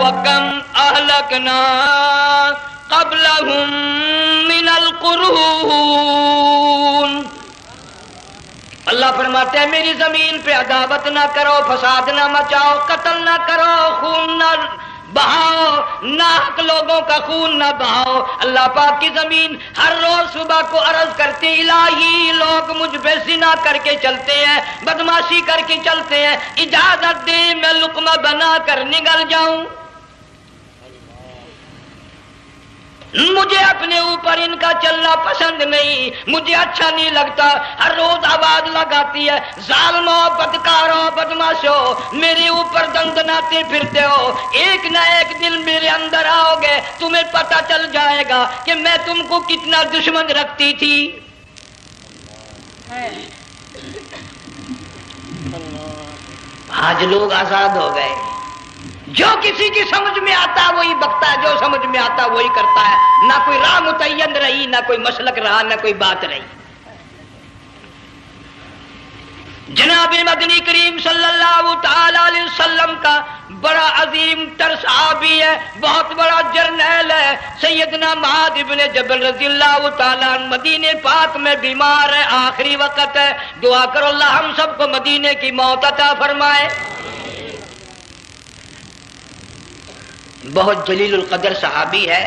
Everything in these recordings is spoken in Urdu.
وَكَمْ أَهْلَكْنَا قَبْلَهُمْ مِنَ الْقُرُونِ. اللہ فرماتے ہیں میری زمین پہ عداوت نہ کرو، فساد نہ مچاؤ، قتل نہ کرو، خون نہ بہاؤ، ناحق لوگوں کا خون نہ بہاؤ. اللہ پاک کی زمین ہر روز صبح کو عرض کرتی الہی لوگ مجھ پہ زنا کر کے چلتے ہیں، بدماشی کر کے چلتے ہیں، اجازت دے میں لقمہ بنا کر نگل جاؤں. مجھے اپنے اوپر ان کا چلنا پسند نہیں، مجھے اچھا نہیں لگتا. ہر روز آواز لگاتی ہے ظالموں، بدکاروں، بدماشوں، میرے اوپر دندناتے پھرتے ہو. ایک نہ ایک دن میرے اندر آؤ گے، تمہیں پتہ چل جائے گا کہ میں تم کو کتنا دشمن رکھتی تھی. آج لوگ آزاد ہو گئے، جو کسی کی سمجھ میں آتا ہے وہی بکتا ہے، جو سمجھ میں آتا ہے وہی کرتا ہے. نہ کوئی راہ متعین رہی، نہ کوئی مسلک رہا، نہ کوئی بات رہی. جناب مدنی کریم صلی اللہ تعالی علیہ وسلم کا بڑا عظیم تر صحابی ہے، بہت بڑا جرنیل ہے، سیدنا معاذ بن جبل رضی اللہ تعالیٰ عنہ. مدینے پاک میں بیمار ہے، آخری وقت ہے. دعا کرو اللہ ہم سب کو مدینے کی موت عطا فرمائے. بہت جلیل القدر صحابی ہے.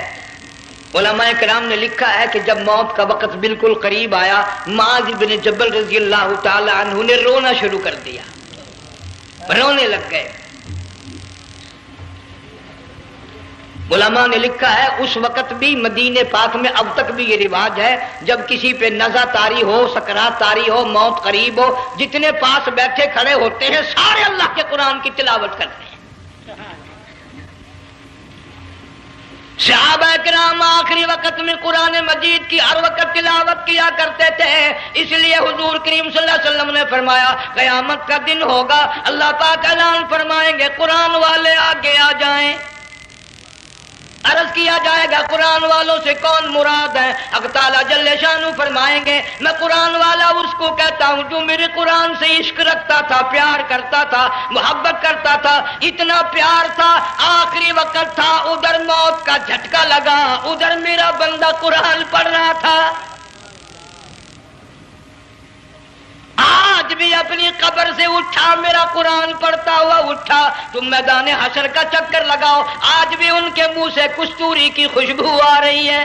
علماء کرام نے لکھا ہے کہ جب موت کا وقت بالکل قریب آیا، معاذ بن جبل رضی اللہ تعالی عنہ نے رونا شروع کر دیا، رونے لگ گئے. علماء نے لکھا ہے اس وقت بھی مدینے پاک میں اب تک بھی یہ رواج ہے، جب کسی پہ نزع طاری ہو، سکرات طاری ہو، موت قریب ہو، جتنے پاس بیٹھے کھڑے ہوتے ہیں سارے اللہ کے قرآن کی تلاوت کرتے ہیں. صحابہ کرام آخری وقت میں قرآن مجید کی ہر وقت تلاوت کیا کرتے تھے. اس لیے حضور کریم صلی اللہ علیہ وسلم نے فرمایا قیامت کا دن ہوگا، اللہ پاک اعلان فرمائیں گے قرآن والے آگے آ جائیں. عرض کیا جائے گا قرآن والوں سے کون مراد ہے؟ حق تعالیٰ جل شانہ فرمائیں گے میں قرآن والا اس کو کہتا ہوں جو میرے قرآن سے عشق رکھتا تھا، پیار کرتا تھا، محبت کرتا تھا. اتنا پیار تھا، آخری وقت تھا، ادھر موت کا جھٹکا لگا، ادھر میرا بندہ قرآن پڑھ رہا تھا. آج بھی اپنی قبر سے اٹھا، میرا قرآن پڑھتا ہوا اٹھا. تم میدان حشر کا چکر لگاؤ، آج بھی ان کے منہ سے کستوری کی خوشبو آ رہی ہے.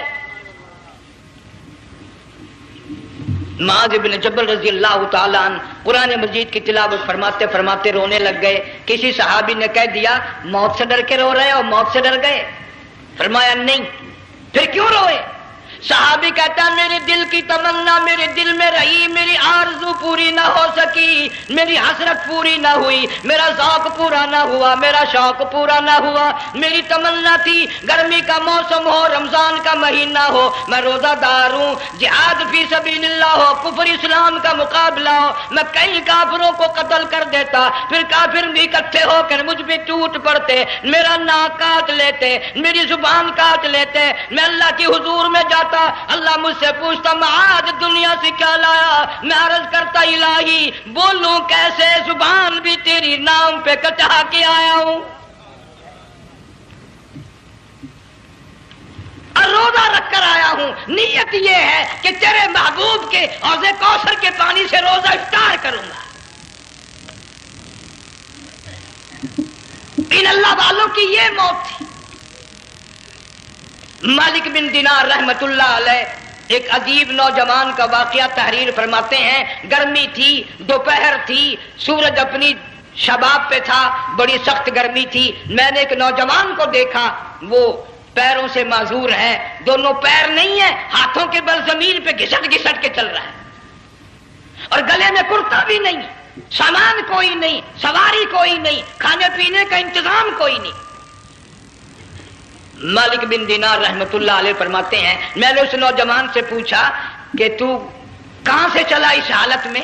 معاذ بن جبل رضی اللہ تعالیٰ عنہ قرآن مجید کی تلاوت فرماتے فرماتے رونے لگ گئے. کسی صحابی نے کہہ دیا موت سے ڈر کے رو رہے ہو، موت سے ڈر گئے؟ فرمایا نہیں. پھر کیوں روئے؟ صحابی کہتا ہے میرے دل کی تمنا میرے دل میں رہی، میری آرزو پوری نہ ہو سکی، میری حسرت پوری نہ ہوئی، میرا ذوق پورا نہ ہوا، میرا شوق پورا نہ ہوا. میری تمنا تھی گرمی کا موسم ہو، رمضان کا مہینہ ہو، میں روزہ دار ہوں، جہاد فی سبیل اللہ ہو، کفر اسلام کا مقابلہ ہو، میں کئی کافروں کو قتل کر دیتا، پھر کافر بھی اکٹھے ہو کر مجھ پہ ٹوٹ پڑتے، میرا ناک کاٹ لیتے، میری زبان کاٹ لیتے. میں اللہ کی حضور میں جاتا، اللہ مجھ سے پوچھتا معاذ دنیا سے کیا لایا؟ میں عرض کرتا الہی بولوں کیسے، زبان بھی تیری نام پہ کٹا کے آیا ہوں. اور روزہ رکھ کر آیا ہوں، نیت یہ ہے کہ تیرے محبوب کے حوض کوثر کے پانی سے روزہ افطار کروں گا. ان اللہ والوں کی یہ موت تھی. مالک بن دینار رحمت اللہ علیہ ایک عجیب نوجوان کا واقعہ تحریر فرماتے ہیں. گرمی تھی، دوپہر تھی، سورج اپنی شباب پہ تھا، بڑی سخت گرمی تھی. میں نے ایک نوجوان کو دیکھا، وہ پیروں سے معذور ہے، دونوں پیر نہیں ہیں، ہاتھوں کے بل زمین پہ گھسٹ گھسٹ کے چل رہا ہے، اور گلے میں کرتا بھی نہیں، سامان کوئی نہیں، سواری کوئی نہیں، کھانے پینے کا انتظام کوئی نہیں. مالک بن دینار رحمت اللہ علیہ فرماتے ہیں میں نے اس نوجوان سے پوچھا کہ تو کہاں سے چلا اس حالت میں؟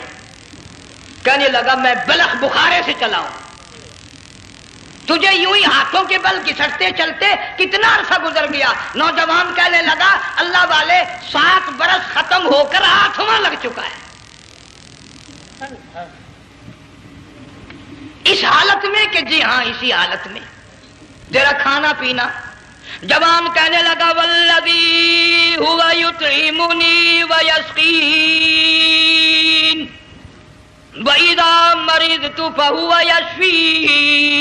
کہنے لگا میں بلخ بخارے سے چلا ہوں. تجھے یوں ہی ہاتھوں کے بل گھسٹتے چلتے کتنا عرصہ گزر گیا؟ نوجوان کہنے لگا اللہ والے 7 برس ختم ہو کر 8واں لگ چکا ہے. اس حالت میں کہ جی ہاں اسی حالت میں. تیرا کھانا پینا. جوان کہنے لگا والذی ہوا یطعمنی ویسقین وَإِذَا مَرِضْتُ فَهُوَ يَشْفِينِ.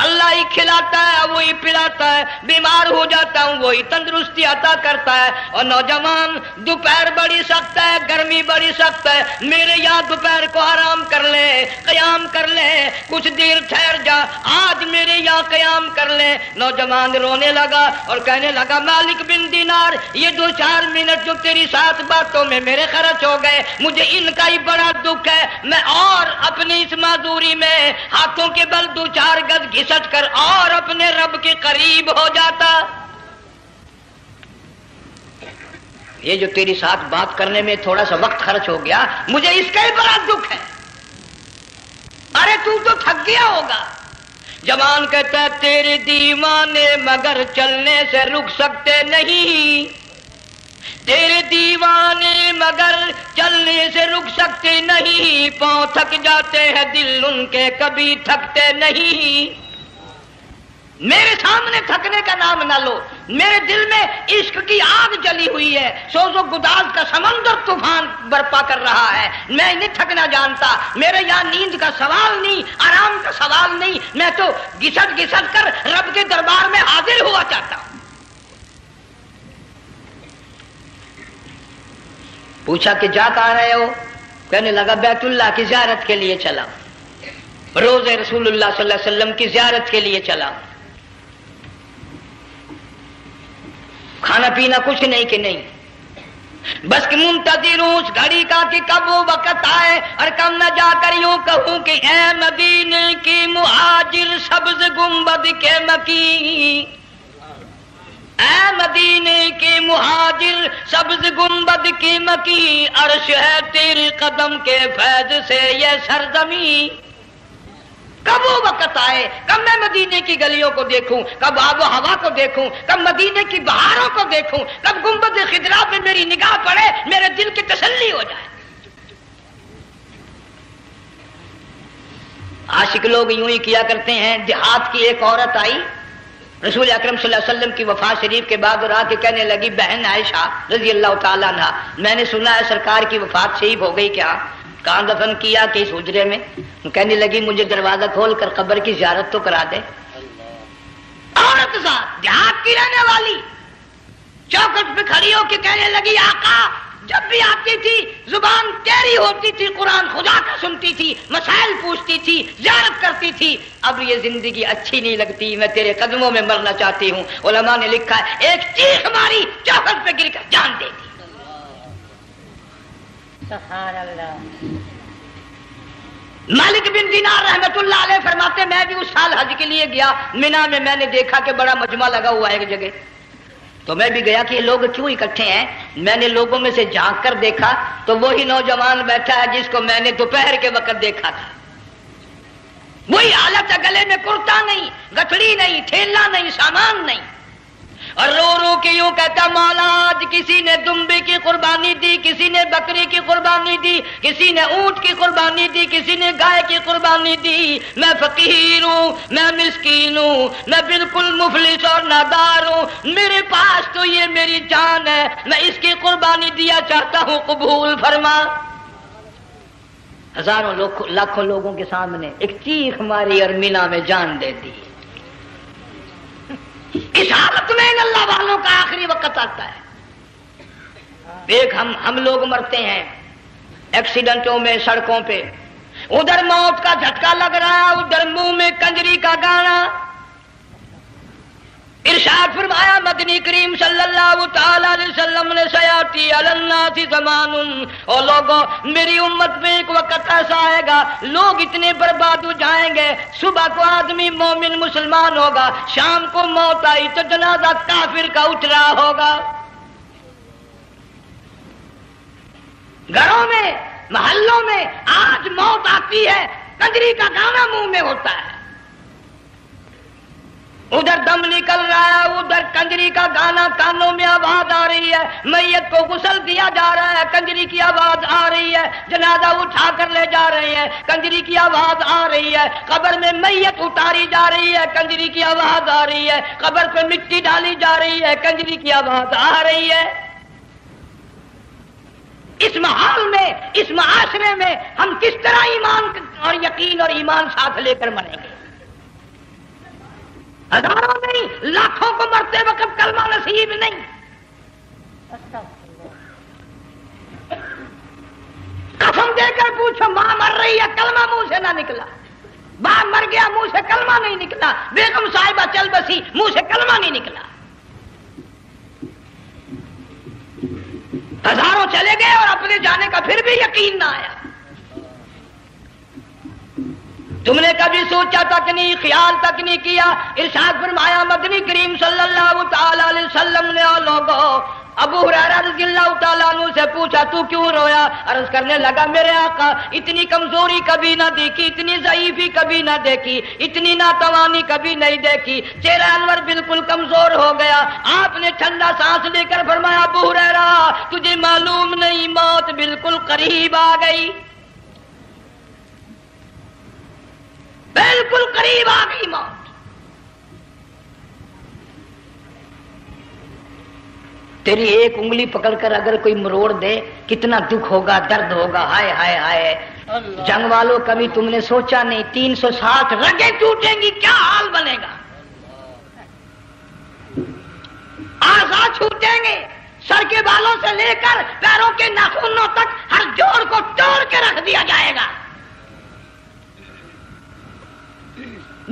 اللہ ہی کھلاتا ہے, وہی پلاتا ہے, بیمار ہو جاتا ہوں وہی تندرستی عطا کرتا ہے. اور نوجوان دوپہر بڑی سخت ہے, گرمی بڑی سخت ہے, میرے یہاں دوپہر کو آرام کر لے, قیام کر لے, کچھ دیر ٹھہر جا, آج میرے یہاں قیام کر لے. نوجوان رونے لگا اور کہنے لگا مالک بن دینار, یہ 2-4 منٹ جو تیری ساتھ باتوں میں میرے خرچ ہو گئے, مجھے ان کا ہی بڑا دکھ ہے. میں اور اپنی اس معذوری میں ہاتھوں کے بل 2-4 گز گھسٹ کر اور اپنے رب کے قریب ہو جاتا. یہ جو تیری ساتھ بات کرنے میں تھوڑا سا وقت خرچ ہو گیا, مجھے اس کا ہی بڑا دکھ ہے. ارے تو تھک گیا ہوگا. جوان کہتا ہے تیرے دیوانے مگر چلنے سے رک سکتے نہیں, تیرے دیوانے مگر چلنے سے رک سکتے نہیں, پاؤں تھک جاتے ہیں دل ان کے کبھی تھکتے نہیں. میرے سامنے تھکنے کا نام نہ لو, میرے دل میں عشق کی آگ جلی ہوئی ہے, سوز و گداز کا سمندر طوفان برپا کر رہا ہے. میں نہیں تھکنا جانتا, میرے یہاں نیند کا سوال نہیں, آرام کا سوال نہیں, میں تو گھسٹ گھسٹ کر رب کے دربار میں حاضر ہوا چاہتا ہوں. پوچھا کہ جا کہاں رہے ہو؟ کہنے لگا بیت اللہ کی زیارت کے لیے چلا, روز رسول اللہ صلی اللہ علیہ وسلم کی زیارت کے لیے چلا. کھانا پینا کچھ نہیں کہ نہیں, بس کہ منتظر ہوں اس گھڑی کا کہ کب وہ وقت آئے اور کب نہ جا کر یوں کہوں کہ اے مدینے کی مہاجر سبز گنبد کے مکی, اے مدینے کے مہاجر سبز گنبد کی مکی, عرش ہے تیرے قدم کے فیض سے یہ سرزمین. کب وہ وقت آئے, کب میں مدینے کی گلیوں کو دیکھوں, کب آب و ہوا کو دیکھوں, کب مدینے کی بہاروں کو دیکھوں, کب گنبد خضرا پہ میری نگاہ پڑے, میرے دل کی تسلی ہو جائے. عاشق لوگ یوں ہی کیا کرتے ہیں. دیہات کی ایک عورت آئی رسول اکرم صلی اللہ علیہ وسلم کی وفات شریف کے بعد اور آ کے کہنے لگی بہن عائشہ رضی اللہ تعالیٰ عنہا, میں نے سنا ہے سرکار کی وفات شریف ہو گئی, کیا کہاں دفن کیا کہ اس حجرے میں؟ کہنے لگی مجھے دروازہ کھول کر قبر کی زیارت تو کرا دے. عورت ساتھ دیہات کی رہنے والی چوکٹ پہ کھڑی ہو کے کہنے لگی آقا جب بھی آتی تھی زبان تیری ہوتی تھی, قرآن خدا کا سنتی تھی, مسائل پوچھتی تھی, زیارت کرتی تھی, اب یہ زندگی اچھی نہیں لگتی, میں تیرے قدموں میں مرنا چاہتی ہوں. علماء نے لکھا ہے ایک چیخ ماری, چوکٹ پہ گر کر جان دے دی. سبحان اللہ. مالک بن دینار رحمت اللہ علیہ فرماتے میں بھی اس سال حج کے لیے گیا, مینا میں میں نے دیکھا کہ بڑا مجمع لگا ہوا ہے ایک جگہ, تو میں بھی گیا کہ یہ لوگ کیوں اکٹھے ہیں. میں نے لوگوں میں سے جھانک کر دیکھا تو وہی نوجوان بیٹھا ہے جس کو میں نے دوپہر کے وقت دیکھا تھا. وہی حالت ہے, گلے میں کرتا نہیں, گٹھڑی نہیں, تھیلا نہیں, سامان نہیں, اور رو رو کے یوں کہتا مولا آج کسی نے دمبے کی قربانی دی, کسی نے بکری کی قربانی دی, کسی نے اونٹ کی قربانی دی, کسی نے گائے کی قربانی دی. میں فقیر ہوں, میں مسکین ہوں, میں بالکل مفلس اور نادار ہوں, میرے پاس تو یہ میری جان ہے, میں اس کی قربانی دیا چاہتا ہوں, قبول فرما. ہزاروں لاکھوں لوگوں کے سامنے ایک چیخ ماری اور مینا میں جان دے دی. اس حالت میں ان اللہ والوں کا آخری وقت آتا ہے. ایک ہم لوگ مرتے ہیں ایکسیڈنٹوں میں, سڑکوں پہ, ادھر موت کا جھٹکا لگ رہا, ادھر منہ میں کنجری کا گانا. ارشاد فرمایا مدنی کریم صلی اللہ تعالی علیہ وسلم نے سیاتی علی الناس زمان, اور لوگوں میری امت میں ایک وقت ایسا آئے گا لوگ اتنے برباد ہو جائیں گے, صبح کو آدمی مومن مسلمان ہوگا, شام کو موت آئی تو جنازہ کافر کا اٹھ رہا ہوگا. گھروں میں, محلوں میں آج موت آتی ہے, کنجری کا گانا منہ میں ہوتا ہے. ادھر دم نکل رہا ہے، ادھر کنجری کا گانا کانوں میں آواز آ رہی ہے، میت کو غسل دیا جا رہا ہے، کنجری کی آواز آ رہی ہے، جنازہ اٹھا کر لے جا رہے ہیں، کنجری کی آواز آ رہی ہے، قبر میں میت اتاری جا رہی ہے، کنجری کی آواز آ رہی ہے، قبر پہ مٹی ڈالی جا رہی ہے، کنجری کی آواز آ رہی ہے۔ اس ماحول میں، اس معاشرے میں ہم کس طرح ایمان اور یقین اور ایمان ساتھ لے کر مریں گے؟ ہزاروں نہیں، لاکھوں کو مرتے وقت کلمہ نصیب نہیں۔ قسم دے کر پوچھو، ماں مر رہی ہے، کلمہ منہ سے نہ نکلا، باپ مر گیا، منہ سے کلمہ نہیں نکلا، بیگم صاحبہ چل بسی، منہ سے کلمہ نہیں نکلا۔ ہزاروں چلے گئے اور اپنے جانے کا پھر بھی یقین نہ آیا۔ تم نے کبھی سوچا تک نہیں، خیال تک نہیں کیا؟ ارشاد فرمایا مدنی کریم صلی اللہ تعالی علیہ وسلم نے لوگوں ابو ہریرہ رضی اللہ تعالیٰ عنہ سے پوچھا تو کیوں رویا؟ عرض کرنے لگا میرے آقا اتنی کمزوری کبھی نہ دیکھی، اتنی ضعیفی کبھی نہ دیکھی، اتنی ناتوانی کبھی نہیں دیکھی، چہرہ انور بالکل کمزور ہو گیا۔ آپ نے ٹھنڈا سانس لے کر فرمایا ابو ہریرہ تجھے معلوم نہیں موت بالکل قریب آ گئی، بالکل قریب آ گئی موت۔ تیری ایک انگلی پکڑ کر اگر کوئی مروڑ دے کتنا دکھ ہوگا، درد ہوگا، ہائے ہائے ہائے۔ جنگ والوں کبھی تم نے سوچا نہیں 360 رگیں ٹوٹیں گی کیا حال بنے گا، اعضاء چھوٹیں گے، سر کے بالوں سے لے کر پیروں کے ناخنوں تک ہر جوڑ کو توڑ کے رکھ دیا جائے گا،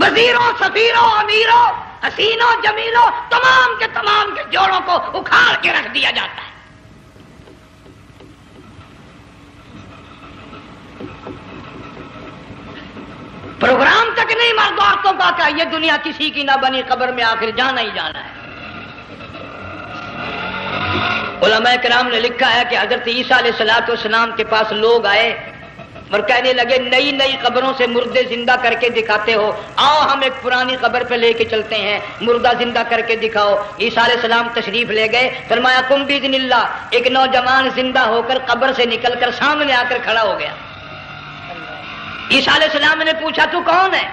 وزیروں، سفیروں، امیروں، حسینوں، جمیلوں، تمام کے جوڑوں کو اکھاڑ کے رکھ دیا جاتا ہے۔ پروگرام تک نہیں مرد عورتوں کا کہ یہ دنیا کسی کی نہ بنی، قبر میں آخر جانا ہی جانا ہے۔ علماء کرام نے لکھا ہے کہ حضرت عیسیٰ علیہ السلام کے پاس لوگ آئے اور کہنے لگے نئی نئی قبروں سے مردے زندہ کر کے دکھاتے ہو، آؤ ہم ایک پرانی قبر پہ لے کے چلتے ہیں، مردہ زندہ کر کے دکھاؤ۔ عیسیٰ علیہ السلام تشریف لے گئے، فرمایا قم باذن اللہ، ایک نوجوان زندہ ہو کر قبر سے نکل کر سامنے آ کر کھڑا ہو گیا۔ عیسیٰ علیہ السلام نے پوچھا تو کون ہے؟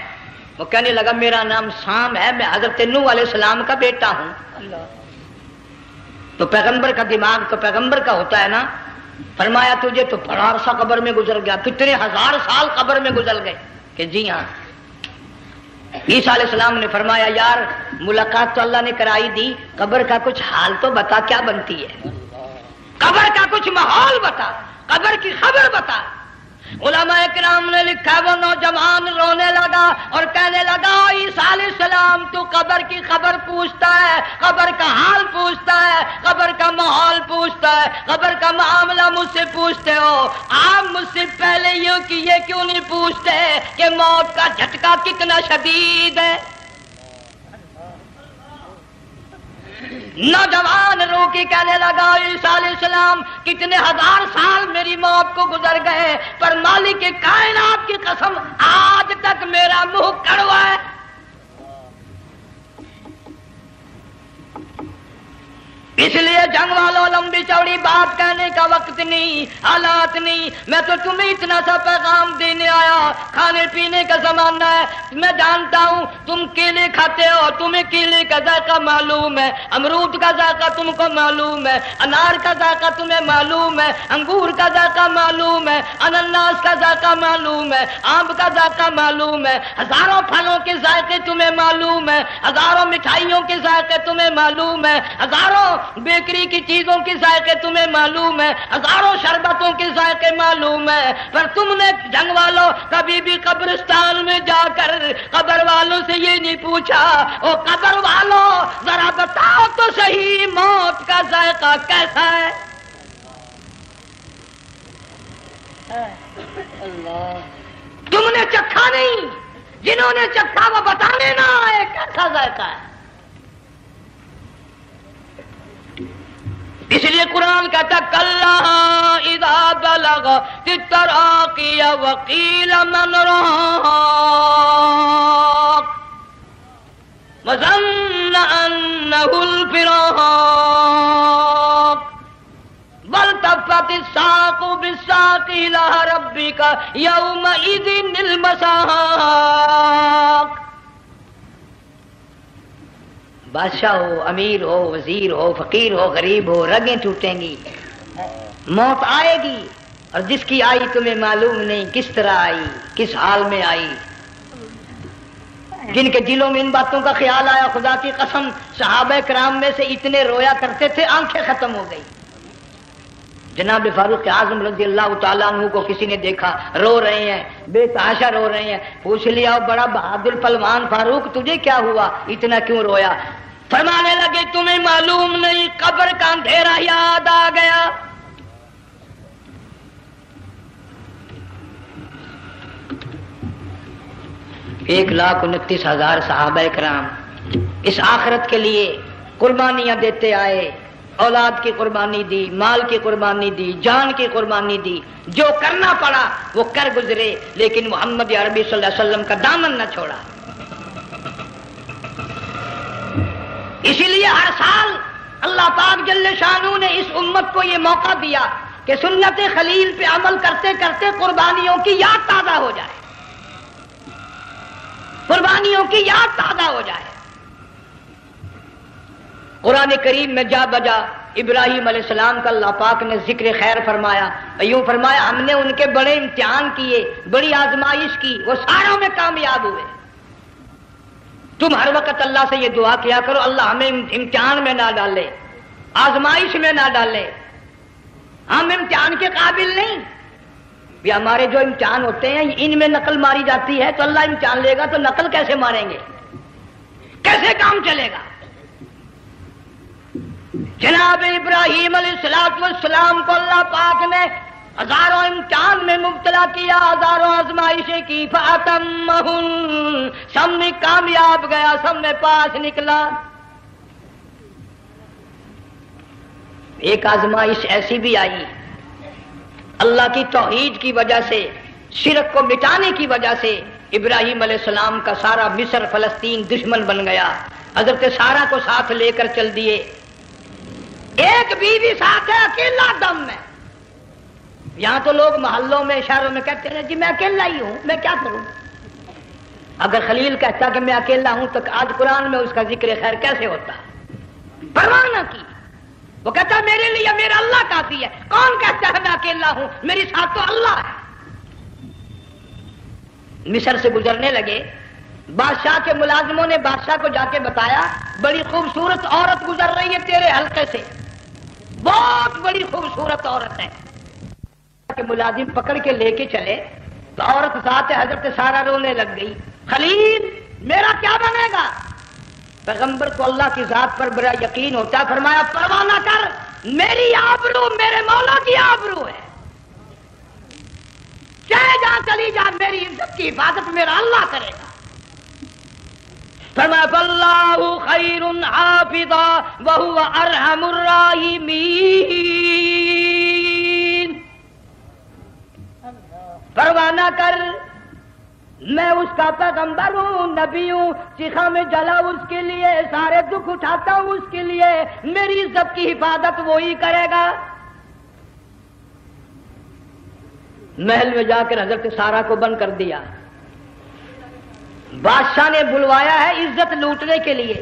وہ کہنے لگا میرا نام سام ہے، میں حضرت نوح علیہ السلام کا بیٹا ہوں۔ تو پیغمبر کا دماغ تو پیغمبر کا ہوتا ہے نا۔ فرمایا تجھے تو بڑا عرصہ قبر میں گزر گیا، کتنے ہزار سال قبر میں گزر گئے؟ کہ جی ہاں۔ عیسیٰ علیہ السلام نے فرمایا یار ملاقات تو اللہ نے کرائی دی، قبر کا کچھ حال تو بتا کیا بنتی ہے، قبر کا کچھ ماحول بتا، قبر کی خبر بتا۔ علماء کرام نے لکھا وہ نوجوان رونے لگا اور کہنے لگا عیسیٰ علیہ السلام تو قبر کی خبر پوچھتا ہے، قبر کا حال پوچھتا ہے، قبر کا ماحول پوچھتا ہے، قبر کا معاملہ مجھ سے پوچھتے ہو، آپ مجھ سے پہلے یہ کیوں نہیں پوچھتے کہ موت کا جھٹکا کتنا شدید ہے؟ نوجوان رو کے کہنے لگا عیسیٰ علیہ السلام کتنے ہزار سال میری موت کو گزر گئے، پر مالک کائنات کی قسم آج تک میرا منہ کڑوا ہے۔ اس لیے جنگ والوں لمبی چوڑی بات کہنے کا وقت نہیں، حالات نہیں، میں تو تمہیں اتنا سا پیغام دینے آیا، کھانے پینے کا زمانہ ہے، میں جانتا ہوں تم کیلے کھاتے ہو، تمہیں کیلے کا ذائقہ معلوم ہے، امرود کا ذائقہ تم کو معلوم ہے، انار کا ذائقہ تمہیں معلوم ہے، انگور کا ذائقہ معلوم ہے، انناس کا ذائقہ معلوم ہے، آم کا ذائقہ معلوم ہے، ہزاروں پھلوں کے ذائقے تمہیں معلوم ہے، ہزاروں مٹھائیوں کے ذائقے تمہیں معلوم ہے، ہزاروں بیکری کی چیزوں کے ذائقے تمہیں معلوم ہے، ہزاروں شربتوں کے ذائقے معلوم ہے، پر تم نے جنگ والوں کبھی بھی قبرستان میں جا کر قبر والوں سے یہ نہیں پوچھا او قبر والوں ذرا بتاؤ تو صحیح موت کا ذائقہ کیسا ہے؟ تم نے چکھا نہیں، جنہوں نے چکھا وہ بتانے نہ آئے کیسا ذائقہ ہے۔ اس لیے قرآن کہتا کلا اذا بلغت التراقی وقیل من راق، وظن انه الفراق والتفت الساق بالساق الى ربك يومئذ المساق. بادشاہ ہو، امیر ہو، وزیر ہو، فقیر ہو، غریب ہو، رگیں ٹوٹیں گی، موت آئے گی، اور جس کی آئی تمہیں معلوم نہیں کس طرح آئی، کس حال میں آئی. جن کے دلوں میں ان باتوں کا خیال آیا، خدا کی قسم صحابہ کرام میں سے اتنے رویا کرتے تھے آنکھیں ختم ہو گئی. جناب فاروق اعظم رضی اللہ تعالیٰ عنہ کو کسی نے دیکھا رو رہے ہیں، بے تحاشا رو رہے ہیں. پوچھ لیا بڑا بہادر پہلوان فاروق تجھے کیا ہوا، اتنا کیوں رویا؟ فرمانے لگے تمہیں معلوم نہیں قبر کا اندھیرا یاد آ گیا. ایک 1,29,000 صحابہ کرام اس آخرت کے لیے قربانیاں دیتے آئے، اولاد کی قربانی دی، مال کی قربانی دی، جان کی قربانی دی، جو کرنا پڑا وہ کر گزرے، لیکن محمد عربی صلی اللہ علیہ وسلم کا دامن نہ چھوڑا. اسی لیے ہر سال اللہ پاک جل شانہ نے اس امت کو یہ موقع دیا کہ سنت خلیل پہ عمل کرتے کرتے قربانیوں کی یاد تازہ ہو جائے، قربانیوں کی یاد تازہ ہو جائے. قرآن کریم میں جا بجا ابراہیم علیہ السلام کا اللہ پاک نے ذکر خیر فرمایا، یوں فرمایا ہم نے ان کے بڑے امتحان کیے، بڑی آزمائش کی، وہ ساروں میں کامیاب ہوئے. تم ہر وقت اللہ سے یہ دعا کیا کرو اللہ ہمیں امتحان میں نہ ڈالے، آزمائش میں نہ ڈالے. ہم امتحان کے قابل نہیں. یہ ہمارے جو امتحان ہوتے ہیں ان میں نقل ماری جاتی ہے، تو اللہ امتحان لے گا تو نقل کیسے ماریں گے، کیسے کام چلے گا؟ جناب ابراہیم علیہ السلام کو اللہ پاک نے ہزاروں امتحان میں مبتلا کیا، ہزاروں آزمائشیں کی، فَأَتَمَّهُنْ سب میں کامیاب گیا، سب میں پاس نکلا. ایک آزمائش ایسی بھی آئی اللہ کی توحید کی وجہ سے، شرک کو مٹانے کی وجہ سے ابراہیم علیہ السلام کا سارا مصر فلسطین دشمن بن گیا. حضرت سارہ کو ساتھ لے کر چل دیے، ایک بیوی ساتھ ہے، اکیلا دم میں. یہاں تو لوگ محلوں میں شہروں میں کہتے ہیں جی میں اکیلا ہی ہوں، میں کیا کروں. اگر خلیل کہتا کہ میں اکیلا ہوں تو آج قرآن میں اس کا ذکر خیر کیسے ہوتا؟ پرواہ نہ کی. وہ کہتا میرے لیے میرا اللہ کافی ہے. کون کہتا ہے میں اکیلا ہوں، میری ساتھ تو اللہ ہے. مصر سے گزرنے لگے، بادشاہ کے ملازموں نے بادشاہ کو جا کے بتایا بڑی خوبصورت عورت گزر رہی ہے تیرے حلقے سے، بہت بڑی خوبصورت عورت ہے. کہ ملازم پکڑ کے لے کے چلے تو عورت ذات حضرت سارہ رونے لگ گئی. خلیل میرا کیا بنے گا؟ پیغمبر کو اللہ کی ذات پر بڑا یقین ہوتا ہے، فرمایا پرواہ نہ کر، میری آبرو میرے مولا کی آبرو ہے، چاہے جہاں چلی جا میری عزت کی حفاظت میرا اللہ کرے گا. فرمایا فاللہ خیر حافظا وہو ارحم الراحمین. پرواہ نہ کر، میں اس کا پیغمبر ہوں، نبی ہوں، چیخا میں جلا اس کے لیے، سارے دکھ اٹھاتا ہوں اس کے لیے، میری عزت کی حفاظت وہی کرے گا. محل میں جا کر حضرت سارہ کو بند کر دیا. بادشاہ نے بلوایا ہے عزت لوٹنے کے لیے،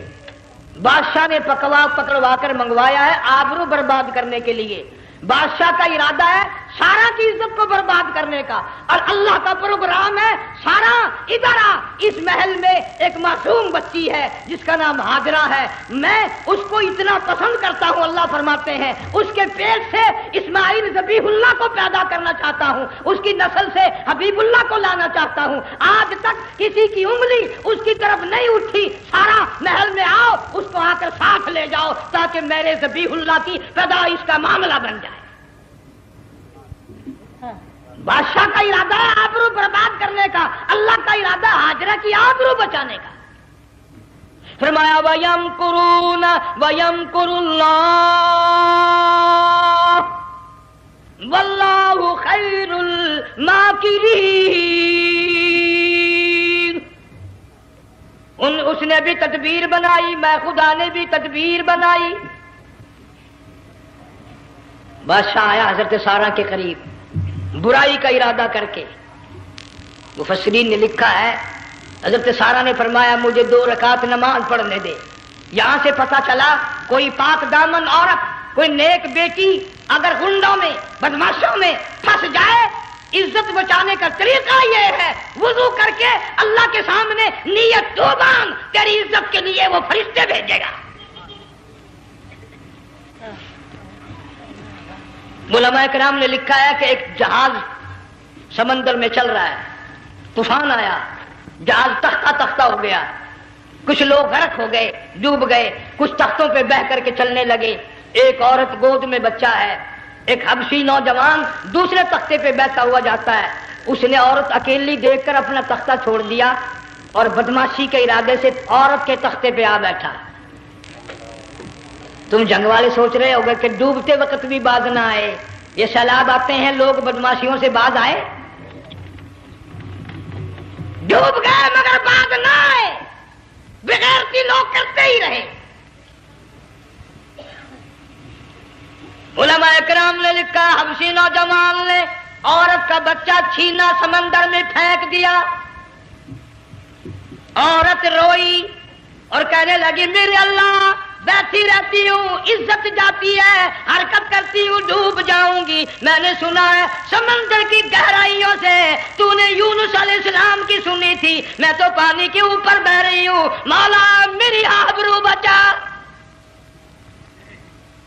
بادشاہ نے پکڑوا کر منگوایا ہے آبرو برباد کرنے کے لیے. بادشاہ کا ارادہ ہے سارا کی عزت کو برباد کرنے کا، اور اللہ کا پروگرام ہے سارا ادھر آ، اس محل میں ایک معصوم بچی ہے جس کا نام ہاجرہ ہے، میں اس کو اتنا پسند کرتا ہوں، اللہ فرماتے ہیں اس کے پیٹ سے اسماعیل ذبیح اللہ کو پیدا کرنا چاہتا ہوں، اس کی نسل سے حبیب اللہ کو لانا چاہتا ہوں. آج تک کسی کی انگلی اس کی طرف نہیں اٹھی. سارا محل میں آؤ، اس کو آ کر ساتھ لے جاؤ تاکہ میرے ذبیح اللہ کی پیدائش کا معاملہ بن جائے. بادشاہ کا ارادہ ہے آبرو برباد کرنے کا، اللہ کا ارادہ ہاجرہ کی آبرو بچانے کا. فرمایا وَيَمْكُرُونَ وَيَمْكُرُ اللَّهُ وَاللَّهُ خَيْرُ الْمَاكِرِينَ. اس نے بھی تدبیر بنائی، میں خدا نے بھی تدبیر بنائی۔ بادشاہ آیا حضرت سارہ کے قریب برائی کا ارادہ کر کے۔ مفسرین نے لکھا ہے حضرت سارہ نے فرمایا مجھے 2 رکعت نماز پڑھنے دے۔ یہاں سے پتہ چلا کوئی پاک دامن عورت، کوئی نیک بیٹی اگر گنڈوں میں بدماشوں میں پھنس جائے، عزت بچانے کا طریقہ یہ ہے وضو کر کے اللہ کے سامنے نیت تو باندھ، تیری عزت کے لیے وہ فرشتے بھیجے گا۔ علماء کرام نے لکھا ہے کہ ایک جہاز سمندر میں چل رہا ہے، طوفان آیا، جہاز تختہ تختہ ہو گیا، کچھ لوگ غرق ہو گئے، ڈوب گئے، کچھ تختوں پہ بہ کر کے چلنے لگے۔ ایک عورت گود میں بچہ ہے، ایک حبشی نوجوان دوسرے تختے پہ بیٹھا ہوا جاتا ہے۔ اس نے عورت اکیلی دیکھ کر اپنا تختہ چھوڑ دیا اور بدماشی کے ارادے سے عورت کے تختے پہ آ بیٹھا۔ تم جنگ والے سوچ رہے ہوگے کہ ڈوبتے وقت بھی باز نہ آئے، یہ سیلاب آتے ہیں لوگ بدماشیوں سے باز آئے؟ ڈوب گئے مگر باز نہ آئے، بغیرتی لوگ کرتے ہی رہے۔ علماء کرام نے لکھا حبشی نوجوان نے عورت کا بچہ چھینا سمندر میں پھینک دیا۔ عورت روئی اور کہنے لگی میرے اللہ، بیٹھی رہتی ہوں عزت جاتی ہے، حرکت کرتی ہوں ڈوب جاؤں گی۔ میں نے سنا ہے سمندر کی گہرائیوں سے تو نے یونس علیہ السلام کی سنی تھی، میں تو پانی کے اوپر بہ رہی ہوں، مولا میری آبرو بچا،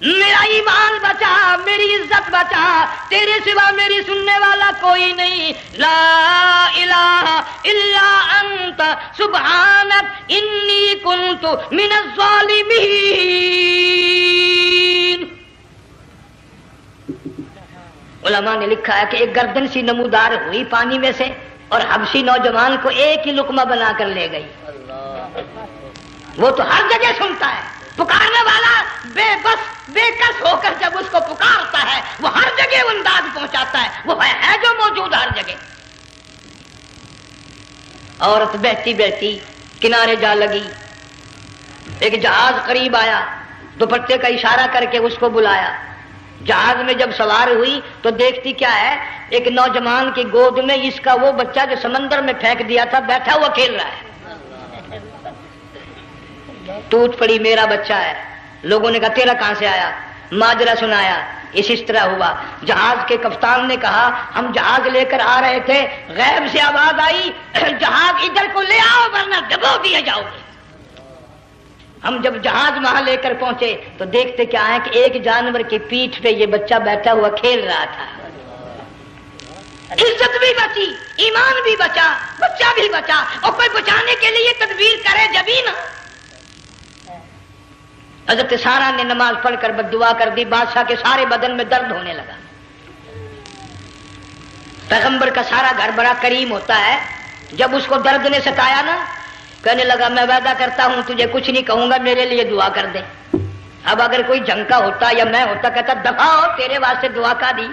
میرا ایمان بچا، میری عزت بچا، تیرے سوا میری سننے والا کوئی نہیں، لا الہ الا انت سبحانک انی کنت من الظالمین۔ علماء نے لکھا ہے کہ ایک گردن سی نمودار ہوئی پانی میں سے اور حبشی نوجوان کو ایک ہی لقمہ بنا کر لے گئی۔ وہ تو ہر جگہ سنتا ہے، پکارنے والا بے بس بے کس ہو کر جب اس کو پکارتا ہے وہ ہر جگہ انداز پہنچاتا ہے، وہ ہے جو موجود ہر جگہ۔ عورت بہتی بہتی کنارے جا لگی، ایک جہاز قریب آیا، دوپٹے کا اشارہ کر کے اس کو بلایا۔ جہاز میں جب سوار ہوئی تو دیکھتی کیا ہے، ایک نوجوان کی گود میں اس کا وہ بچہ جو سمندر میں پھینک دیا تھا بیٹھا ہوا کھیل رہا ہے۔ ٹوٹ پڑی میرا بچہ ہے۔ لوگوں نے کہا تیرا کہاں سے آیا؟ ماجرا سنایا، اس طرح ہوا۔ جہاز کے کپتان نے کہا ہم جہاز لے کر آ رہے تھے، غیب سے آواز آئی جہاز ادھر کو لے آؤ ورنہ ڈبو دیے جاؤ گے۔ ہم جب جہاز وہاں لے کر پہنچے تو دیکھتے کیا ہے کہ ایک جانور کی پیٹھ پہ یہ بچہ بیٹھا ہوا کھیل رہا تھا۔ عزت بھی بچی، ایمان بھی بچا، بچہ بھی بچا، اور کوئی بچانے کے لیے تدبیر کرے جبھی نا۔ حضرت سارہ نے نماز پڑھ کر بددعا کر دی، بادشاہ کے سارے بدن میں درد ہونے لگا۔ پیغمبر کا سارا گھر بڑا کریم ہوتا ہے، جب اس کو درد نے ستایا نا کہنے لگا میں وعدہ کرتا ہوں تجھے کچھ نہیں کہوں گا، میرے لیے دعا کر دے۔ اب اگر کوئی جنگ کا ہوتا یا میں ہوتا کہتا دفع ہو تیرے واسطے دعا کا دی،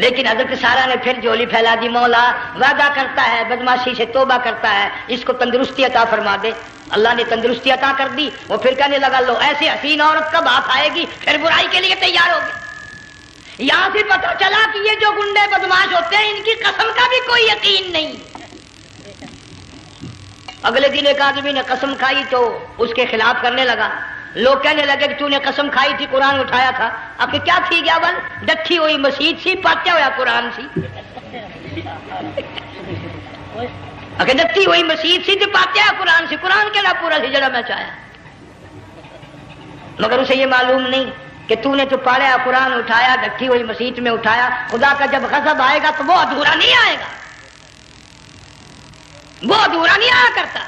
لیکن حضرت سارہ نے پھر جھولی پھیلا دی، مولا وعدہ کرتا ہے بدماشی سے توبہ کرتا ہے، اس کو تندرستی عطا فرما دے۔ اللہ نے تندرستی عطا کر دی۔ وہ پھر کہنے لگا لو ایسی حسین عورت کب ہاتھ آئے گی، پھر برائی کے لیے تیار ہوگی۔ یہاں سے پتہ چلا کہ یہ جو گنڈے بدماش ہوتے ہیں ان کی قسم کا بھی کوئی یقین نہیں۔ اگلے دن ایک آدمی نے قسم کھائی تو اس کے خلاف کرنے لگا۔ لوگ کہنے لگے کہ تو نے قسم کھائی تھی، قرآن اٹھایا تھا، اب کہ کیا تھی گیا بل ڈٹھی ہوئی مسجد سی، پاٹیا ہوا قرآن سی، اگر ڈٹھی ہوئی مسجد سی تو پاٹیا قرآن سی، قرآن کے لا پورا سی جڑا میں چاہیا، مگر اسے یہ معلوم نہیں کہ تو نے تو پاڑیا قرآن اٹھایا، ڈٹھی ہوئی مسجد میں اٹھایا۔ خدا کا جب غضب آئے گا تو وہ ادھورا نہیں آئے گا، وہ ادھورا نہیں آیا کرتا۔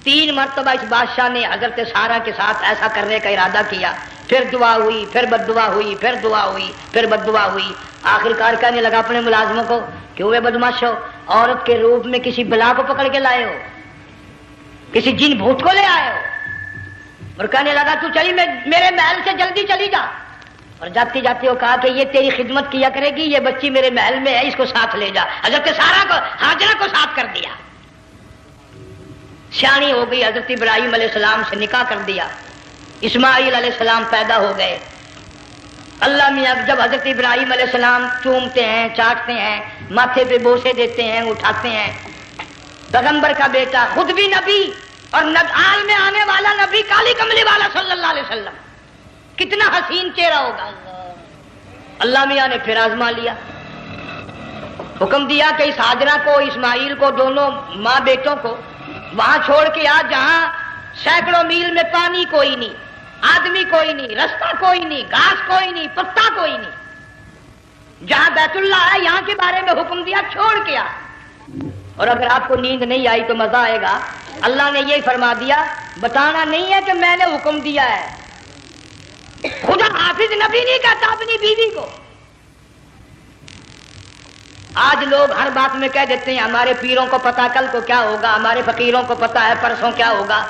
3 مرتبہ اس بادشاہ نے حضرت سارہ کے ساتھ ایسا کرنے کا ارادہ کیا، پھر دعا ہوئی، پھر بد دعا ہوئی، پھر دعا ہوئی، پھر بد دعا ہوئی۔ آخر کار کہنے لگا اپنے ملازموں کو کہ وہ بدماش ہو، عورت کے روپ میں کسی بلا کو پکڑ کے لائے ہو، کسی جن بھوت کو لے آئے ہو، اور کہنے لگا تو چلی میرے محل سے جلدی چلی جا، اور جاتی جاتی وہ کہا کہ یہ تیری خدمت کیا کرے گی، یہ بچی میرے محل میں ہے، اس کو ساتھ لے جا۔ حضرت سارہ کو، ہاجرہ کو ساتھ کر دیا۔ سیانی ہو گئی، حضرت ابراہیم علیہ السلام سے نکاح کر دیا، اسماعیل علیہ السلام پیدا ہو گئے۔ اللہ میاں جب حضرت ابراہیم علیہ السلام چومتے ہیں، چاٹتے ہیں، ماتھے پہ بوسے دیتے ہیں، اٹھاتے ہیں، پیغمبر کا بیٹا خود بھی نبی اور آل میں آنے والا نبی کالی کملی والا صلی اللہ علیہ وسلم، کتنا حسین چہرہ ہوگا۔ اللہ میاں نے پھر آزما لیا، حکم دیا کہ اس ہاجرہ کو، اسماعیل کو، دونوں ماں بیٹوں کو وہاں چھوڑ کے آ جہاں سینکڑوں میل میں پانی کوئی نہیں، آدمی کوئی نہیں، رستہ کوئی نہیں، گھاس کوئی نہیں، پتا کوئی نہیں، جہاں بیت اللہ ہے یہاں کے بارے میں حکم دیا چھوڑ کے آ۔ اور اگر آپ کو نیند نہیں آئی تو مزہ آئے گا، اللہ نے یہ فرما دیا، بتانا نہیں ہے کہ میں نے حکم دیا ہے، خدا حافظ نبی نہیں کہتا اپنی بیوی کو۔ آج لوگ ہر بات میں کہہ دیتے ہیں ہمارے پیروں کو پتا کل کو کیا ہوگا، ہمارے فقیروں کو پتا ہے پرسوں کیا ہوگا۔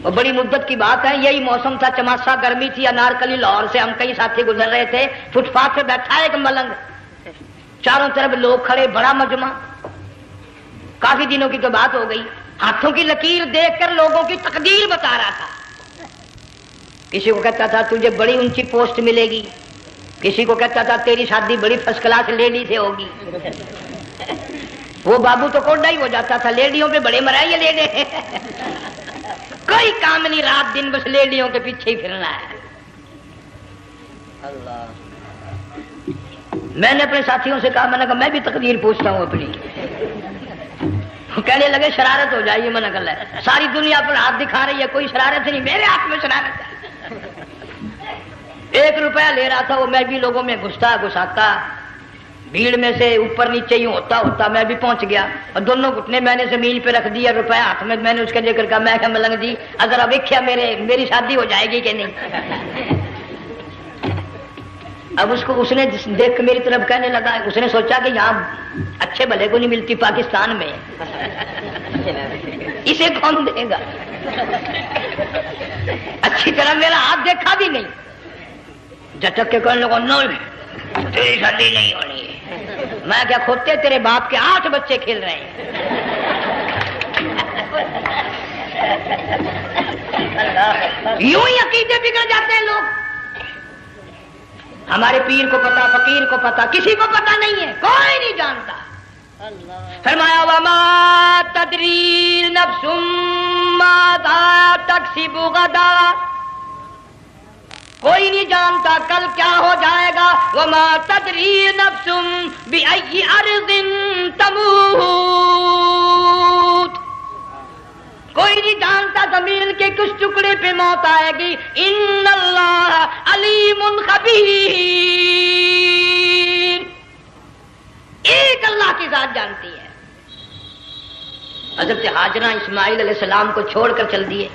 اور بڑی مدت کی بات ہے، یہی موسم تھا، چماسا گرمی تھی، انارکلی لاہور سے ہم کئی ساتھی گزر رہے تھے، فٹ پاتھ پہ بیٹھا ہے ایک ملنگ، چاروں طرف لوگ کھڑے، بڑا مجمع، کافی دنوں کی تو بات ہو گئی، ہاتھوں کی لکیر دیکھ کر لوگوں کی تقدیر بتا رہا تھا۔ کسی کو کہتا تھا تجھے بڑی اونچی پوسٹ ملے گی، کسی کو کہتا تھا تیری شادی بڑی فرسٹ کلاس لیڈی سے ہوگی۔ وہ بابو تو کوڈا ہی ہو جاتا تھا، لیڈیوں پہ بڑے مرائیے لیڈے، کوئی کام نہیں، رات دن بس لیڈیوں کے پیچھے ہی پھرنا ہے۔ اللہ، میں نے اپنے ساتھیوں سے کہا، میں نے کہا میں بھی تقدیر پوچھتا ہوں اپنی۔ کہنے لگے شرارت ہو جائے، میں نے کہا ساری دنیا پر ہاتھ دکھا رہی ہے، کوئی شرارت نہیں، میرے ہاتھ میں شرارت ہے۔ 1 روپیہ لے رہا تھا وہ، میں بھی لوگوں میں گھساتا، بھیڑ میں سے اوپر نیچے ہی ہوتا میں بھی پہنچ گیا، اور دونوں گھٹنے میں نے زمین پہ رکھ دیا، روپیہ ہاتھ میں نے اس کا ذکر کہا، میں کہا ملنگ جی اگر اب ویکھیا میری شادی ہو جائے گی کہ نہیں۔ اب اس نے دیکھ کے میری طرف کہنے لگا، اس نے سوچا کہ یہاں اچھے بھلے کو نہیں ملتی پاکستان میں، اسے کون دے گا؟ اچھی طرح میرا ہاتھ دیکھا بھی نہیں، جھٹک کے کہنے لگا نو تیری شادی نہیں ہونی ہے۔ میں کیا کھوتے تیرے باپ کے 8 بچے کھیل رہے ہیں۔ یوں ہی عقیدے بگڑ جاتے ہیں لوگ، ہمارے پیر کو پتا، فقیر کو پتا، کسی کو پتا نہیں ہے، کوئی نہیں جانتا۔ فرمایا وما تدری نفس ماذا تکسب غدا، کوئی نہیں جانتا کل کیا ہو جائے گا۔ وما تدری نفس بأی ارض تموت، کوئی نہیں جانتا زمین کے کس ٹکڑے پہ موت آئے گی۔ ان اللہ علیم خبیر، ایک اللہ کی ذات جانتی ہے۔ حضرت ہاجرہ اسماعیل علیہ السلام کو چھوڑ کر چل دیے،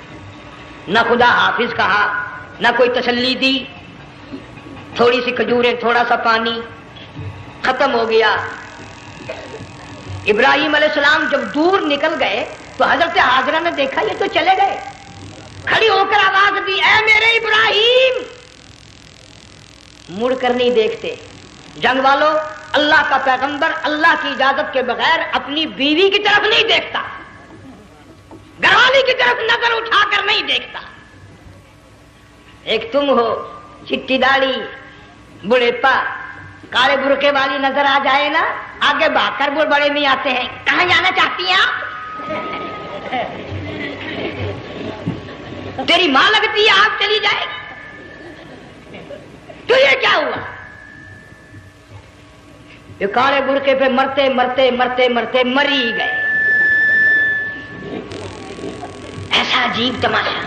نہ خدا حافظ کہا، نہ کوئی تسلی دی، تھوڑی سی کھجوریں، تھوڑا سا پانی، ختم ہو گیا۔ ابراہیم علیہ السلام جب دور نکل گئے تو حضرت ہاجرہ نے دیکھا یہ تو چلے گئے، کھڑی ہو کر آواز دی، اے میرے ابراہیم۔ مڑ کر نہیں دیکھتے، جنگ والوں، اللہ کا پیغمبر اللہ کی اجازت کے بغیر اپنی بیوی کی طرف نہیں دیکھتا، گھر والی کی طرف نظر اٹھا کر نہیں دیکھتا۔ ایک تم ہو، چٹی داڑھی، بڑھیپا، کالے برقعے والی نظر آ جائے نا، آگے بھاگ کر بڑے نہیں آتے ہیں، کہاں جانا چاہتی ہیں آپ؟ تیری ماں لگتی ہے آپ چلی جائے، تو یہ کیا ہوا؟ یہ کالے برقعے پہ مرتے مرتے مرتے مرتے مری گئے۔ ایسا عجیب تماشا۔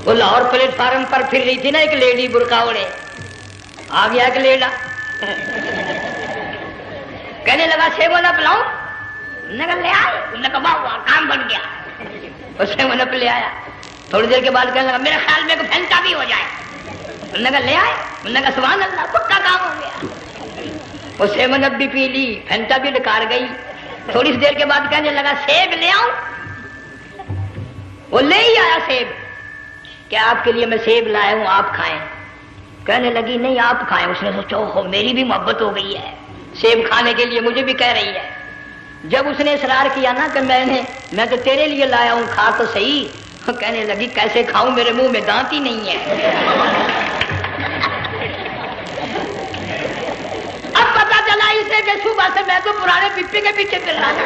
وہ لاہور پلیٹ فارم پر پھر رہی تھی نا ایک لیڈی برقع اوڑے، آ گیا ایک لیڈا، کہنے لگا سیون اپ لاؤں، نے کہا لے آئے، انہوں نے کہا واہ واہ کام بن گیا، اور سیون اپ لے آیا۔ تھوڑی دیر کے بعد کہنے لگا میرے خیال میں پھینٹا بھی ہو جائے، انہوں نے کہا لے آئے، انہوں نے کہا سبحان اللہ پکا کام ہو گیا۔ وہ سیون اپ بھی پی لی، پھینٹا بھی ڈکار گئی۔ تھوڑی سی دیر کے بعد کہنے لگا سیب لے آؤں، وہ لے ہی آیا سیب، کیا آپ کے لیے میں سیب لایا ہوں آپ کھائیں؟ کہنے لگی نہیں آپ کھائیں۔ اس نے سوچا ہو میری بھی محبت ہو گئی ہے، سیب کھانے کے لیے مجھے بھی کہہ رہی ہے۔ جب اس نے اصرار کیا نا کہ میں تو تیرے لیے لایا ہوں، کھا تو صحیح، کہنے لگی کیسے کھاؤں، میرے منہ میں دانت ہی نہیں ہے۔ اب پتا چلا اسے کہ صبح سے میں تو پرانے پپی کے پیچھے پھر رہا تھا۔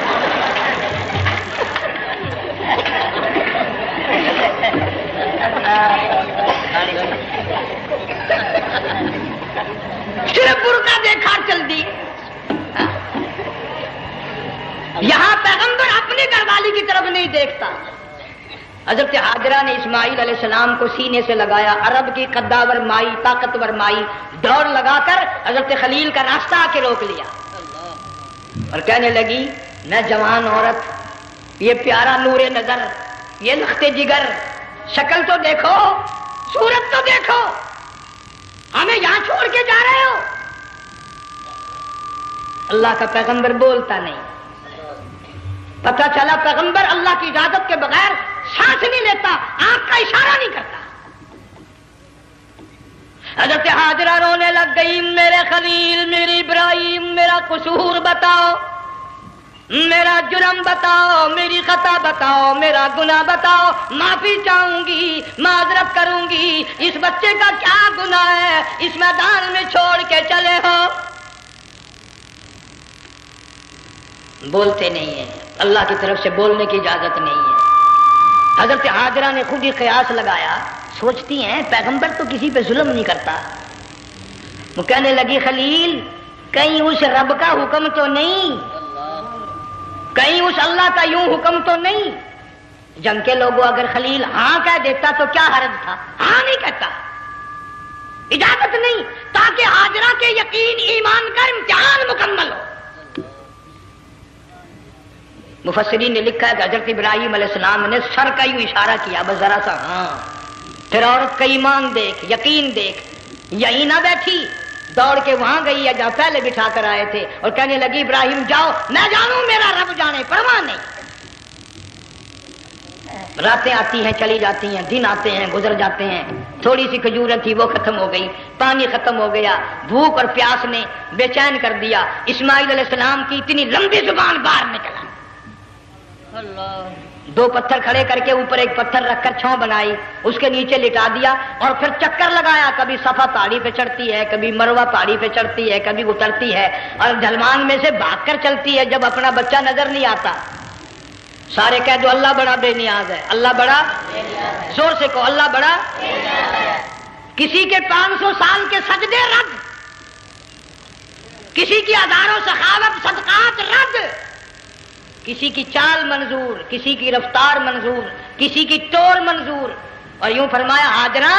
صرف برقع دیکھا چل دی۔ یہاں پیغمبر اپنی گھر والی کی طرف نہیں دیکھتا۔ حضرت حاجرہ نے اسماعیل علیہ السلام کو سینے سے لگایا، عرب کی قداور مائی، طاقتور مائی، دوڑ لگا کر حضرت خلیل کا راستہ آ کے روک لیا اور کہنے لگی میں جوان عورت، یہ پیارا نور نظر، یہ لخت جگر، شکل تو دیکھو، صورت تو دیکھو، ہمیں یہاں چھوڑ کے جا رہے ہو؟ اللہ کا پیغمبر بولتا نہیں۔ پتہ چلا پیغمبر اللہ کی اجازت کے بغیر سانس نہیں لیتا، آنکھ کا اشارہ نہیں کرتا۔ حضرت حاجرہ رونے لگ گئی، میرے خلیل، میری ابراہیم، میرا قصور بتاؤ، میرا جرم بتاؤ، میری خطا بتاؤ، میرا گناہ بتاؤ، معافی چاہوں گی، معذرت کروں گی، اس بچے کا کیا گناہ ہے اس میدان میں چھوڑ کے چلے ہو؟ بولتے نہیں ہیں، اللہ کی طرف سے بولنے کی اجازت نہیں ہے۔ حضرت حاجرہ نے خود ہی قیاس لگایا، سوچتی ہیں پیغمبر تو کسی پہ ظلم نہیں کرتا۔ وہ کہنے لگی خلیل، کہیں اس رب کا حکم تو نہیں، کہیں اس اللہ کا یوں حکم تو نہیں؟ جنگ کے لوگوں اگر خلیل ہاں کہہ دیتا تو کیا حرج تھا؟ ہاں نہیں کہتا، اجازت نہیں، تاکہ حاجرہ کے یقین ایمان کا امتحان مکمل ہو۔ مفسرین نے لکھا ہے کہ حضرت ابراہیم علیہ السلام نے سر کا یوں اشارہ کیا، بس ذرا سا ہاں، پھر عورت کا ایمان دیکھ، یقین دیکھ، یہی نہ بیٹھی، دوڑ کے وہاں گئی ہے جہاں پہلے بٹھا کر آئے تھے اور کہنے لگی ابراہیم جاؤ، میں جانوں میرا رب جانے، پرواہ نہیں۔ راتیں آتی ہیں چلی جاتی ہیں، دن آتے ہیں گزر جاتے ہیں، تھوڑی سی کھجوریں تھی وہ ختم ہو گئی، پانی ختم ہو گیا، بھوک اور پیاس نے بے چین کر دیا۔ اسماعیل علیہ السلام کی اتنی لمبی زبان باہر نکلا، دو پتھر کھڑے کر کے اوپر ایک پتھر رکھ کر چھاؤں بنائی، اس کے نیچے لٹا دیا اور پھر چکر لگایا، کبھی صفا پہاڑی پہ چڑھتی ہے، کبھی مروہ پہاڑی پہ چڑھتی ہے، کبھی اترتی ہے اور ڈھلوان میں سے بھاگ کر چلتی ہے جب اپنا بچہ نظر نہیں آتا۔ سارے کہہ دو اللہ بڑا بے نیاز ہے، اللہ بڑا، زور سے کہو اللہ بڑا۔ کسی کے 500 سال کے سجدے رد، کسی کی ہزاروں سخاوت صدقات رد، کسی کی چال منظور، کسی کی رفتار منظور، کسی کی ٹور منظور۔ اور یوں فرمایا حاجرہ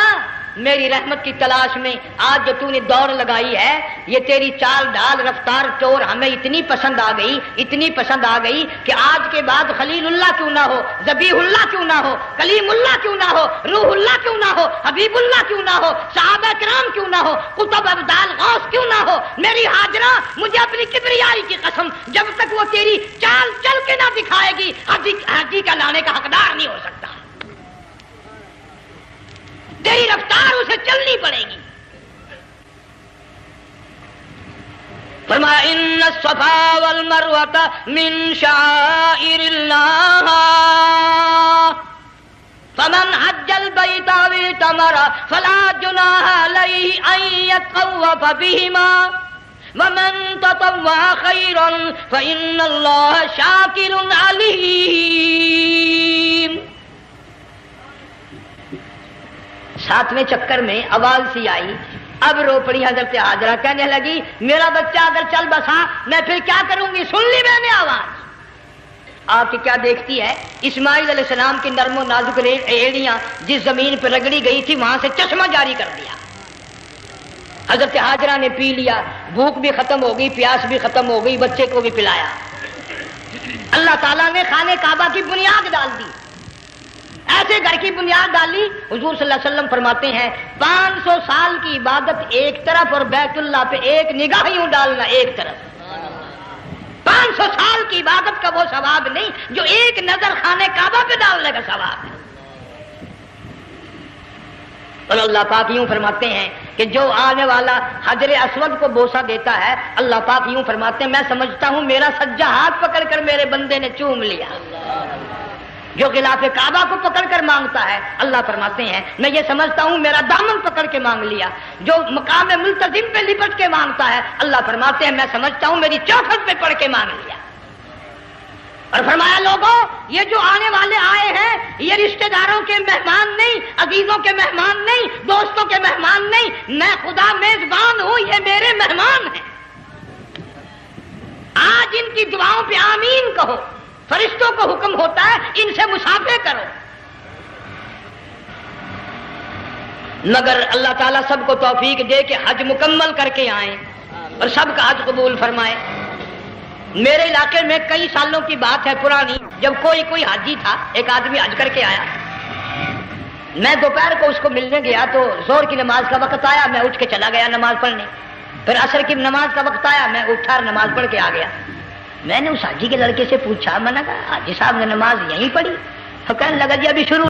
میری رحمت کی تلاش میں آج جو تو نے دوڑ لگائی ہے، یہ تیری چال ڈھال رفتار ٹور ہمیں اتنی پسند آ گئی، اتنی پسند آ گئی کہ آج کے بعد خلیل اللہ کیوں نہ ہو، ذبیح اللہ کیوں نہ ہو، کلیم اللہ کیوں نہ ہو، روح اللہ کیوں نہ ہو، حبیب اللہ کیوں نہ ہو، صحابہ کرام کیوں نہ ہو، قطب ابدال غوث کیوں نہ ہو، میری حاجرہ مجھے اپنی کبریائی کی قسم جب تک وہ تیری چال چل کے نہ دکھائے گی حاجی کا لانے کا حقدار نہیں ہو سکتا، تیری رفتار اسے چلنی پڑے گی۔ فرمایا ان الصفا والمروہ من شعائر اللہ فمن حج البیت او اعتمر فلا جناح علیہ ان یطوف بہما ومن تطوع خیرا فإن اللہ شاکر علیم۔ 7ویں چکر میں آواز سی آئی، اب رو پڑی حضرت حاجرہ، کہنے لگی میرا بچہ اگر چل بسا میں پھر کیا کروں گی؟ سن لی میں نے آواز۔ آپ کی کیا دیکھتی ہے؟ اسماعیل علیہ السلام کی نرم و نازک ایڑیاں جس زمین پہ رگڑی گئی تھی وہاں سے چشمہ جاری کر دیا۔ حضرت حاجرہ نے پی لیا، بھوک بھی ختم ہو گئی، پیاس بھی ختم ہو گئی، بچے کو بھی پلایا۔ اللہ تعالیٰ نے خانہ کعبہ کی بنیاد ڈال دی، ایسے گھر کی بنیاد ڈالی۔ حضور صلی اللہ علیہ وسلم فرماتے ہیں 500 سال کی عبادت ایک طرف اور بیت اللہ پہ ایک نگاہ یوں ڈالنا ایک طرف، 500 سال کی عبادت کا وہ ثواب نہیں جو ایک نظر خانہ کعبہ پہ ڈالنے کا ثواب ہے۔ اور اللہ پاک یوں فرماتے ہیں کہ جو آنے والا حجر اسود کو بوسہ دیتا ہے اللہ پاک یوں فرماتے ہیں میں سمجھتا ہوں میرا سجا ہاتھ پکڑ کر میرے بندے نے چوم لیا. جو غلاف کعبہ کو پکڑ کر مانگتا ہے اللہ فرماتے ہیں میں یہ سمجھتا ہوں میرا دامن پکڑ کے مانگ لیا. جو مقام ملتزم پہ لپٹ کے مانگتا ہے اللہ فرماتے ہیں میں سمجھتا ہوں میری چوکھٹ پہ پڑھ کے مانگ لیا. اور فرمایا لوگوں یہ جو آنے والے آئے ہیں یہ رشتہ داروں کے مہمان نہیں، عزیزوں کے مہمان نہیں، دوستوں کے مہمان نہیں، میں خدا میزبان ہوں، یہ میرے مہمان ہیں. آج ان کی دعاؤں پہ آمین کہو. فرشتوں کو حکم ہوتا ہے ان سے مصافحہ کرو. مگر اللہ تعالیٰ سب کو توفیق دے کہ حج مکمل کر کے آئیں اور سب کا حج قبول فرمائے. میرے علاقے میں کئی سالوں کی بات ہے پرانی، جب کوئی حاجی تھا، ایک آدمی حج کر کے آیا. میں دوپہر کو اس کو ملنے گیا تو زور کی نماز کا وقت آیا، میں اٹھ کے چلا گیا نماز پڑھنے. پھر عصر کی نماز کا وقت آیا، میں اٹھا اور نماز پڑھ کے آ گیا. میں نے اس حاجی کے لڑکے سے پوچھا، میں نے کہا حاجی صاحب نے نماز یہیں پڑھی؟ تو کہنے لگا جی ابھی شروع